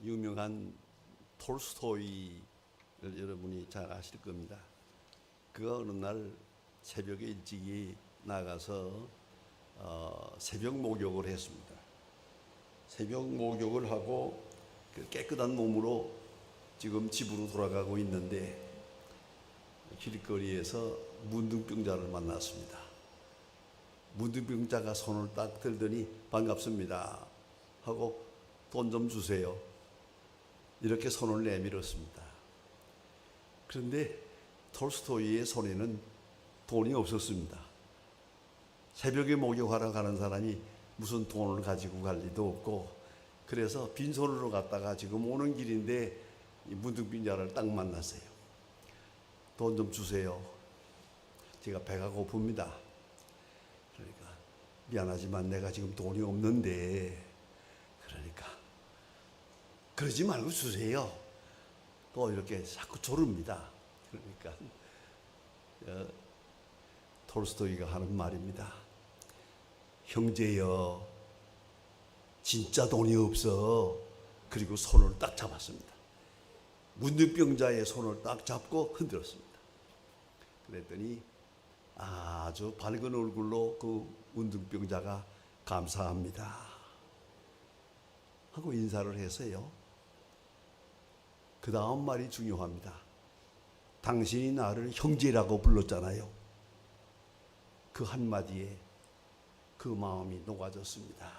유명한 톨스토이를 여러분이 잘 아실 겁니다. 그가 어느 날 새벽에 일찍이 나가서 새벽 목욕을 했습니다. 새벽 목욕을 하고 그 깨끗한 몸으로 지금 집으로 돌아가고 있는데 길거리에서 문둥병자를 만났습니다. 문둥병자가 손을 딱 들더니 반갑습니다 하고 돈 좀 주세요 이렇게 손을 내밀었습니다. 그런데 톨스토이의 손에는 돈이 없었습니다. 새벽에 목욕하러 가는 사람이 무슨 돈을 가지고 갈 리도 없고, 그래서 빈손으로 갔다가 지금 오는 길인데 문둥병자를 딱 만났어요. 돈 좀 주세요. 제가 배가 고픕니다. 그러니까 미안하지만 내가 지금 돈이 없는데, 그러니까 그러지 말고 주세요. 또 이렇게 자꾸 조릅니다. 그러니까 톨스토이가 하는 말입니다. 형제여, 진짜 돈이 없어. 그리고 손을 딱 잡았습니다. 문둥병자의 손을 딱 잡고 흔들었습니다. 그랬더니 아주 밝은 얼굴로 그 문둥병자가 감사합니다 하고 인사를 했어요. 그 다음 말이 중요합니다. 당신이 나를 형제라고 불렀잖아요. 그 한마디에 그 마음이 녹아졌습니다.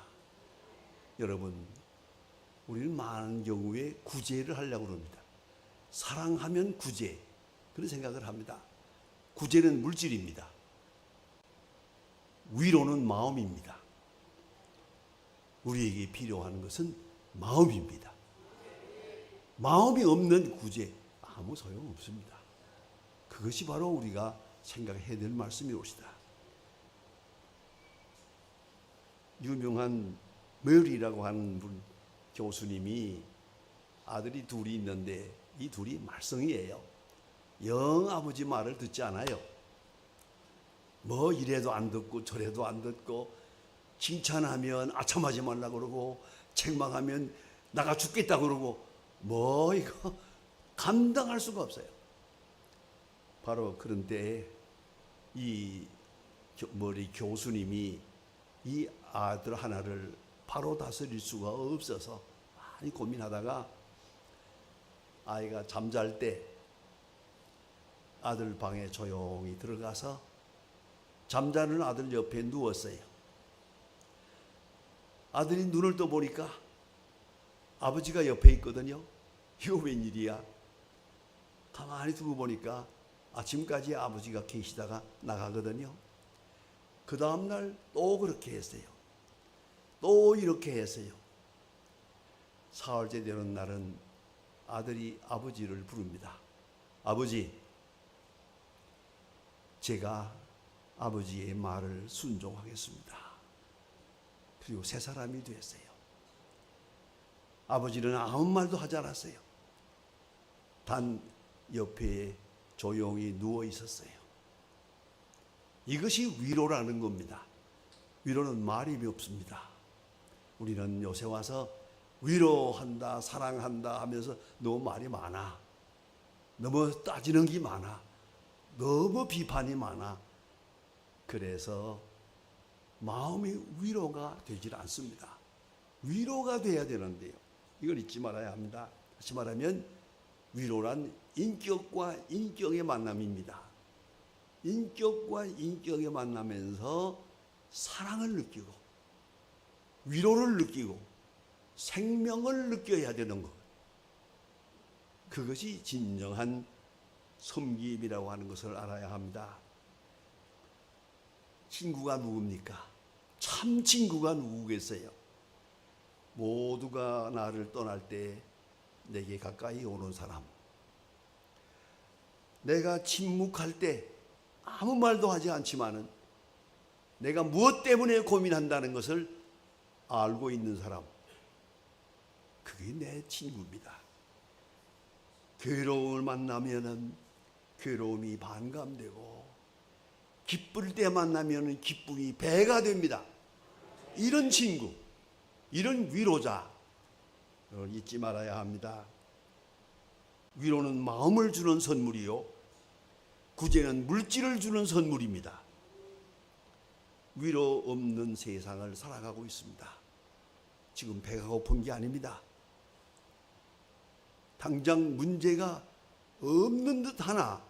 여러분, 우리는 많은 경우에 구제를 하려고 합니다. 사랑하면 구제, 그런 생각을 합니다. 구제는 물질입니다. 위로는 마음입니다. 우리에게 필요한 것은 마음입니다. 마음이 없는 구제, 아무 소용없습니다. 그것이 바로 우리가 생각해야 될 말씀이옵시다. 유명한 메리라고 하는 분, 교수님이 아들이 둘이 있는데 이 둘이 말썽이에요. 영 아버지 말을 듣지 않아요. 뭐 이래도 안 듣고 저래도 안 듣고, 칭찬하면 아첨하지 말라 그러고, 책망하면 나가 죽겠다 그러고, 뭐 이거 감당할 수가 없어요. 바로 그런 때에 이 머리 교수님이 이 아들 하나를 바로 다스릴 수가 없어서 많이 고민하다가 아이가 잠잘 때 아들 방에 조용히 들어가서 잠자는 아들 옆에 누웠어요. 아들이 눈을 떠보니까 아버지가 옆에 있거든요. 이거 웬일이야? 가만히 두고 보니까 아침까지 아버지가 계시다가 나가거든요. 그 다음날 또 그렇게 했어요. 또 이렇게 했어요. 사흘째 되는 날은 아들이 아버지를 부릅니다. 아버지, 제가 아버지의 말을 순종하겠습니다. 그리고 새 사람이 됐어요. 아버지는 아무 말도 하지 않았어요. 단 옆에 조용히 누워 있었어요. 이것이 위로라는 겁니다. 위로는 말이 없습니다. 우리는 요새 와서 위로한다, 사랑한다 하면서 너무 말이 많아. 너무 따지는 게 많아. 너무 비판이 많아. 그래서 마음이 위로가 되질 않습니다. 위로가 돼야 되는데요. 이걸 잊지 말아야 합니다. 다시 말하면 위로란 인격과 인격의 만남입니다. 인격과 인격의 만나면서 사랑을 느끼고 위로를 느끼고 생명을 느껴야 되는 것. 그것이 진정한 섬김이라고 하는 것을 알아야 합니다. 친구가 누굽니까? 참 친구가 누구겠어요? 모두가 나를 떠날 때 내게 가까이 오는 사람. 내가 침묵할 때 아무 말도 하지 않지만은 내가 무엇 때문에 고민한다는 것을 알고 있는 사람. 그게 내 친구입니다. 괴로움을 만나면은 괴로움이 반감되고, 기쁠 때 만나면은 기쁨이 배가 됩니다. 이런 친구, 이런 위로자, 잊지 말아야 합니다. 위로는 마음을 주는 선물이요, 구제는 물질을 주는 선물입니다. 위로 없는 세상을 살아가고 있습니다. 지금 배가 고픈 게 아닙니다. 당장 문제가 없는 듯 하나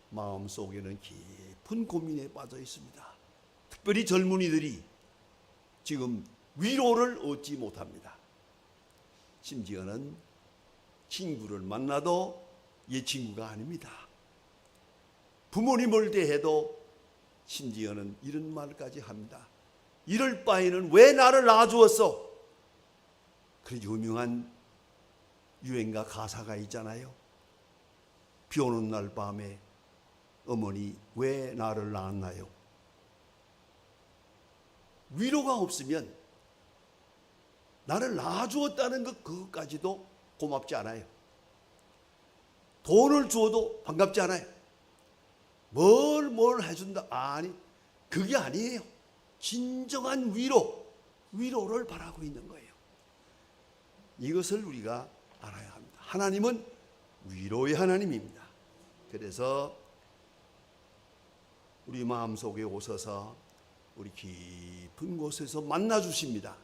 마음속에는 깊은 고민에 빠져 있습니다. 특별히 젊은이들이 지금 위로를 얻지 못합니다. 심지어는 친구를 만나도 얘 친구가 아닙니다. 부모님을 대해도 심지어는 이런 말까지 합니다. 이럴 바에는 왜 나를 낳아주었어? 그 유명한 유행가 가사가 있잖아요. 비 오는 날 밤에 어머니 왜 나를 낳았나요? 위로가 없으면 나를 낳아주었다는 것 그것까지도 고맙지 않아요. 돈을 주어도 반갑지 않아요. 뭘 해준다. 아니, 그게 아니에요. 진정한 위로를 바라고 있는 거예요. 이것을 우리가 알아야 합니다. 하나님은 위로의 하나님입니다. 그래서 우리 마음속에 오셔서 우리 깊은 곳에서 만나 주십니다.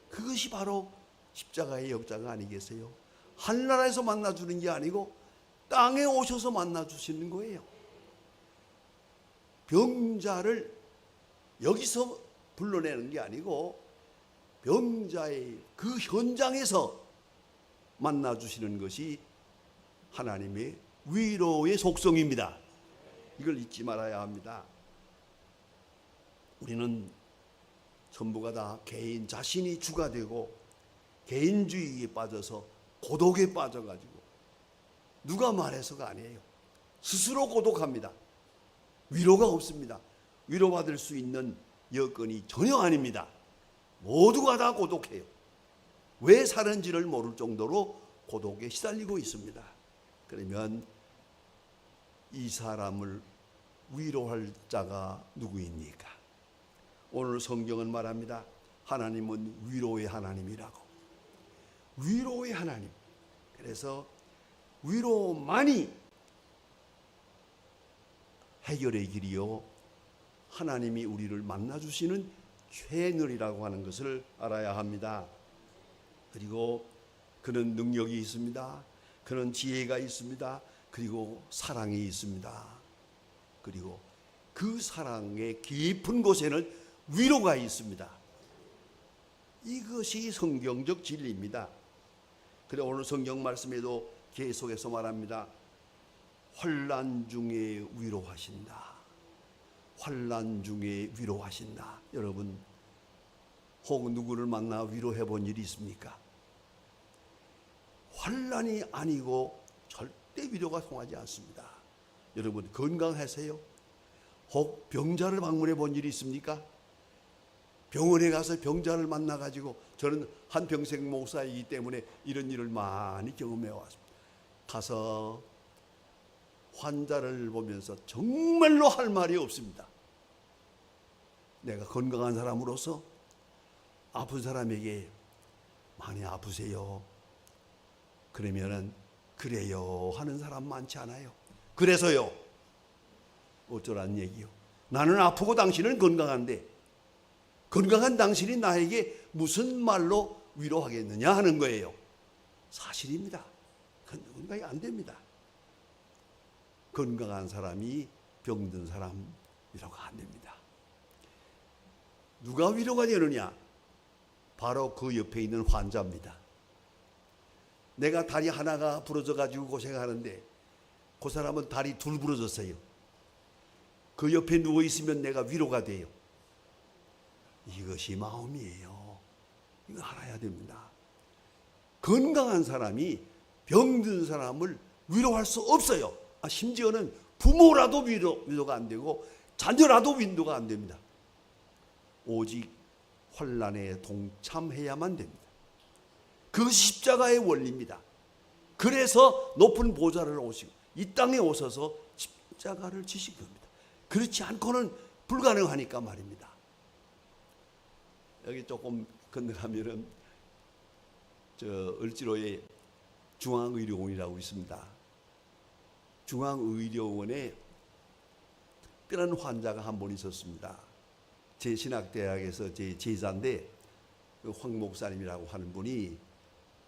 그것이 바로 십자가의 역사가 아니겠어요? 하늘나라에서 만나 주는 게 아니고 땅에 오셔서 만나 주시는 거예요. 병자를 여기서 불러내는 게 아니고 병자의 그 현장에서 만나 주시는 것이 하나님의 위로의 속성입니다. 이걸 잊지 말아야 합니다. 우리는 전부가 다 개인 자신이 주가 되고 개인주의에 빠져서 고독에 빠져가지고 누가 말해서가 아니에요. 스스로 고독합니다. 위로가 없습니다. 위로받을 수 있는 여건이 전혀 아닙니다. 모두가 다 고독해요. 왜 사는지를 모를 정도로 고독에 시달리고 있습니다. 그러면 이 사람을 위로할 자가 누구입니까? 오늘 성경은 말합니다. 하나님은 위로의 하나님이라고. 위로의 하나님. 그래서 위로만이 해결의 길이요, 하나님이 우리를 만나주시는 채널이라고 하는 것을 알아야 합니다. 그리고 그는 능력이 있습니다. 그는 지혜가 있습니다. 그리고 사랑이 있습니다. 그리고 그 사랑의 깊은 곳에는 위로가 있습니다. 이것이 성경적 진리입니다. 그래 오늘 성경 말씀에도 계속해서 말합니다. 환난 중에 위로하신다. 환난 중에 위로하신다. 여러분, 혹 누구를 만나 위로해 본 일이 있습니까? 환난이 아니고 절대 위로가 통하지 않습니다. 여러분, 건강하세요? 혹 병자를 방문해 본 일이 있습니까? 병원에 가서 병자를 만나가지고, 저는 한평생 목사이기 때문에 이런 일을 많이 경험해 왔습니다. 가서 환자를 보면서 정말로 할 말이 없습니다. 내가 건강한 사람으로서 아픈 사람에게 많이 아프세요? 그러면은 그래요 하는 사람 많지 않아요. 그래서요? 어쩌란 얘기요? 나는 아프고 당신은 건강한데 건강한 당신이 나에게 무슨 말로 위로하겠느냐 하는 거예요. 사실입니다. 그건 누군가에 안 됩니다. 건강한 사람이 병든 사람 위로가 안 됩니다. 누가 위로가 되느냐? 바로 그 옆에 있는 환자입니다. 내가 다리 하나가 부러져 가지고 고생하는데 그 사람은 다리 둘 부러졌어요. 그 옆에 누워 있으면 내가 위로가 돼요. 이것이 마음이에요. 이거 알아야 됩니다. 건강한 사람이 병든 사람을 위로할 수 없어요. 심지어는 부모라도 위로가 안 되고 자녀라도 위로가 안 됩니다. 오직 환난에 동참해야만 됩니다. 그 십자가의 원리입니다. 그래서 높은 보좌를 오시고 이 땅에 오셔서 십자가를 지신 겁니다. 그렇지 않고는 불가능하니까 말입니다. 여기 조금 건너가면은 을지로에 중앙의료원이라고 있습니다. 중앙의료원에 특별한 환자가 한 분 있었습니다. 제 신학대학에서 제 제자인데 황 목사님이라고 하는 분이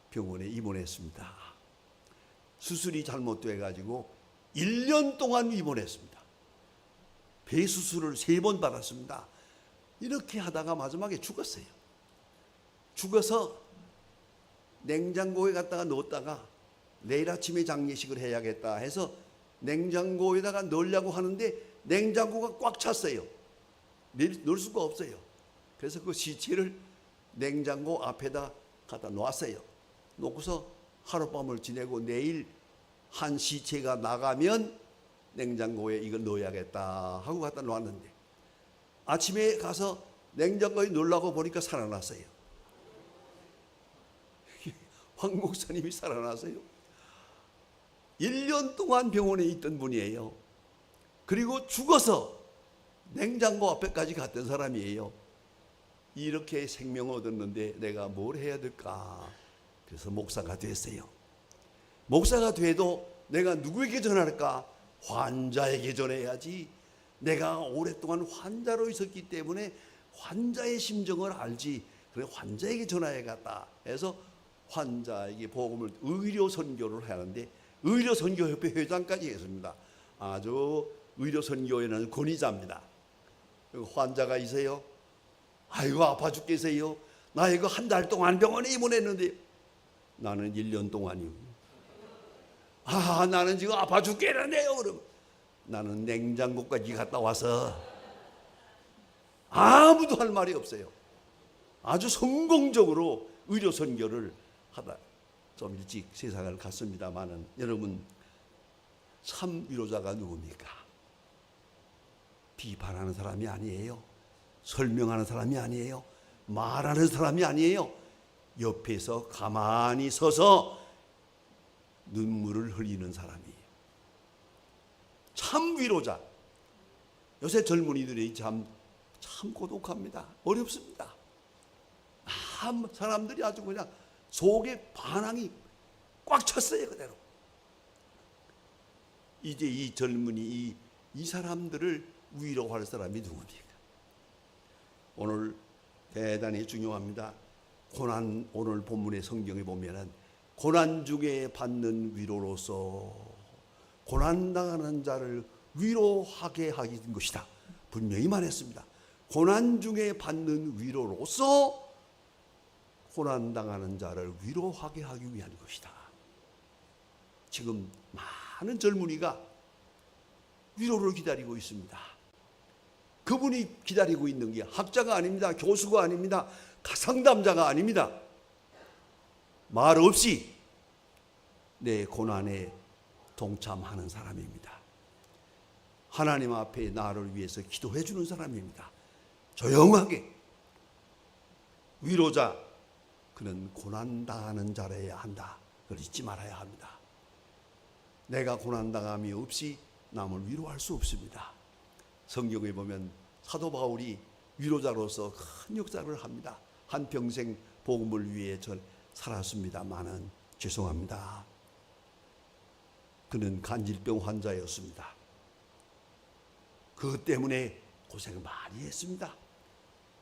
병원에 입원했습니다. 수술이 잘못돼 가지고 1년 동안 입원했습니다. 배 수술을 3번 받았습니다. 이렇게 하다가 마지막에 죽었어요. 죽어서 냉장고에 갖다가 넣었다가 내일 아침에 장례식을 해야겠다 해서 냉장고에다가 넣으려고 하는데 냉장고가 꽉 찼어요. 넣을 수가 없어요. 그래서 그 시체를 냉장고 앞에다 갖다 놓았어요. 놓고서 하룻밤을 지내고 내일 한 시체가 나가면 냉장고에 이걸 넣어야겠다 하고 갖다 놓았는데 아침에 가서 냉장고에 넣으려고 보니까 살아났어요. 황 목사님이 살아났어요. 1년 동안 병원에 있던 분이에요. 그리고 죽어서 냉장고 앞에까지 갔던 사람이에요. 이렇게 생명을 얻었는데 내가 뭘 해야 될까? 그래서 목사가 됐어요. 목사가 돼도 내가 누구에게 전할까? 환자에게 전해야지. 내가 오랫동안 환자로 있었기 때문에 환자의 심정을 알지. 그래 환자에게 전해야겠다 해서 환자에게 복음을 의료 선교를 하는데 의료 선교협회 회장까지 했습니다. 아주 의료 선교에는 권위자입니다. 환자가 있어요. 아이고 아파 죽겠어요. 나 이거 한 달 동안 병원에 입원했는데 나는 1년 동안이요. 나는 지금 아파 죽겠는데요. 그럼 나는 냉장고까지 갔다 와서 아무도 할 말이 없어요. 아주 성공적으로 의료 선교를 하다 좀 일찍 세상을 갔습니다마는 여러분 참 위로자가 누굽니까? 비판하는 사람이 아니에요. 설명하는 사람이 아니에요. 말하는 사람이 아니에요. 옆에서 가만히 서서 눈물을 흘리는 사람이에요. 참 위로자. 요새 젊은이들이 참 고독합니다. 어렵습니다. 사람들이 아주 그냥 속에 반항이 꽉 찼어요. 그대로. 이제 이 젊은이 이 사람들을 위로할 사람이 누굽니까? 오늘 대단히 중요합니다. 고난, 오늘 본문의 성경에 보면은 고난 중에 받는 위로로서 고난당하는 자를 위로하게 하는 것이다. 분명히 말했습니다. 고난 중에 받는 위로로서 고난당하는 자를 위로하게 하기 위한 것이다. 지금 많은 젊은이가 위로를 기다리고 있습니다. 그분이 기다리고 있는 게 학자가 아닙니다. 교수가 아닙니다. 상담자가 아닙니다. 말 없이 내 고난에 동참하는 사람입니다. 하나님 앞에 나를 위해서 기도해 주는 사람입니다. 조용하게. 위로자, 그는 고난당하는 자라야 한다. 그걸 잊지 말아야 합니다. 내가 고난당함이 없이 남을 위로할 수 없습니다. 성경에 보면 사도 바울이 위로자로서 큰 역사를 합니다. 한평생 복음을 위해 살았습니다마는 죄송합니다. 그는 간질병 환자였습니다. 그것 때문에 고생을 많이 했습니다.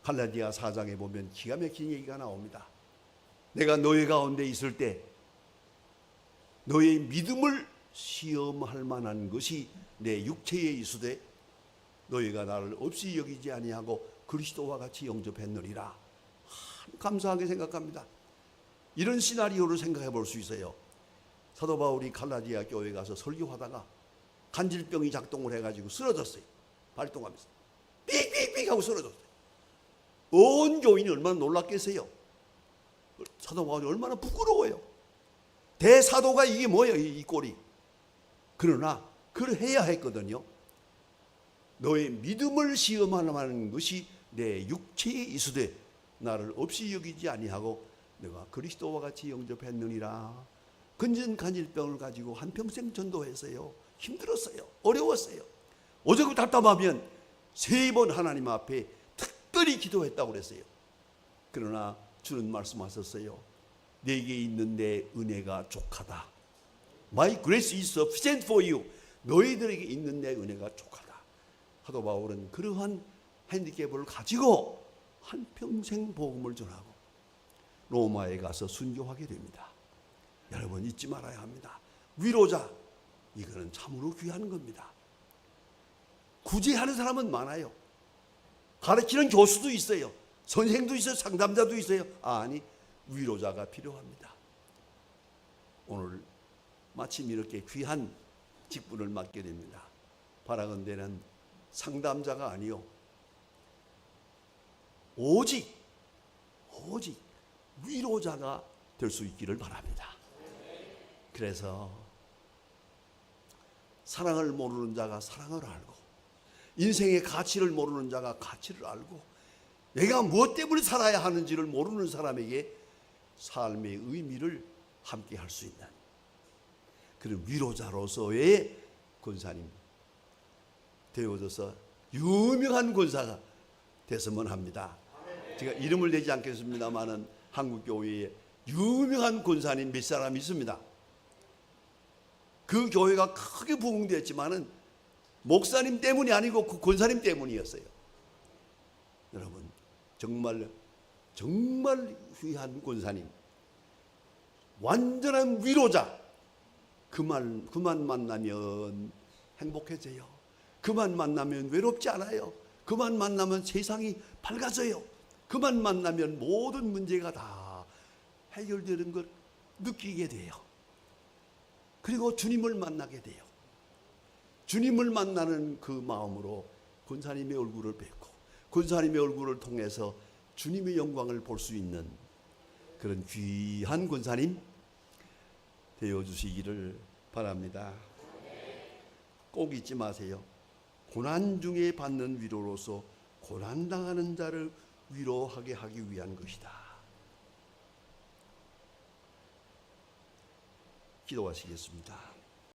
갈라디아 4장에 보면 기가 막힌 얘기가 나옵니다. 내가 너희 가운데 있을 때 너의 믿음을 시험할 만한 것이 내 육체에 있으되 너희가 나를 없이 여기지 아니하고 그리스도와 같이 영접했느니라. 감사하게 생각합니다. 이런 시나리오를 생각해 볼 수 있어요. 사도 바울이 갈라디아 교회에 가서 설교하다가 간질병이 작동을 해가지고 쓰러졌어요. 발동하면서 삑삑삑 하고 쓰러졌어요. 온 교인이 얼마나 놀랐겠어요. 사도 바울이 얼마나 부끄러워요. 대사도가 이게 뭐예요, 이 꼴이. 그러나 그걸 해야 했거든요. 너의 믿음을 시험하는 것이 내 육체에 있으되 나를 없이 여기지 아니하고 내가 그리스도와 같이 영접했느니라. 근전간질병을 가지고 한평생 전도했어요. 힘들었어요. 어려웠어요. 어저께 답답하면 3번 하나님 앞에 특별히 기도했다고 그랬어요. 그러나 주는 말씀하셨어요. 내게 있는 내 은혜가 족하다. My grace is sufficient for you. 너희들에게 있는 내 은혜가 족하다. 사도 바울은 그러한 핸디캡을 가지고 한평생 복음을 전하고 로마에 가서 순교하게 됩니다. 여러분 잊지 말아야 합니다. 위로자, 이거는 참으로 귀한 겁니다. 구제하는 사람은 많아요. 가르치는 교수도 있어요. 선생도 있어요. 상담자도 있어요. 아니, 위로자가 필요합니다. 오늘 마침 이렇게 귀한 직분을 맡게 됩니다. 바라건대는 상담자가 아니요, 오직 위로자가 될 수 있기를 바랍니다. 그래서 사랑을 모르는 자가 사랑을 알고, 인생의 가치를 모르는 자가 가치를 알고, 내가 무엇 때문에 살아야 하는지를 모르는 사람에게 삶의 의미를 함께 할 수 있는 그런 위로자로서의 권사님 되어져서 유명한 권사가 됐으면 합니다. 제가 이름을 내지 않겠습니다만은 한국교회에 유명한 권사님 몇 사람 있습니다. 그 교회가 크게 부흥되었지만은 목사님 때문이 아니고 그 권사님 때문이었어요. 여러분 정말 귀한 권사님, 완전한 위로자. 그만 만나면 행복해져요. 그만 만나면 외롭지 않아요. 그만 만나면 세상이 밝아져요. 그만 만나면 모든 문제가 다 해결되는 걸 느끼게 돼요. 그리고 주님을 만나게 돼요. 주님을 만나는 그 마음으로 권사님의 얼굴을 뵙고 권사님의 얼굴을 통해서 주님의 영광을 볼 수 있는 그런 귀한 권사님 되어주시기를 바랍니다. 꼭 잊지 마세요. 고난 중에 받는 위로로서 고난당하는 자를 위로하게 하기 위한 것이다. 기도하시겠습니다.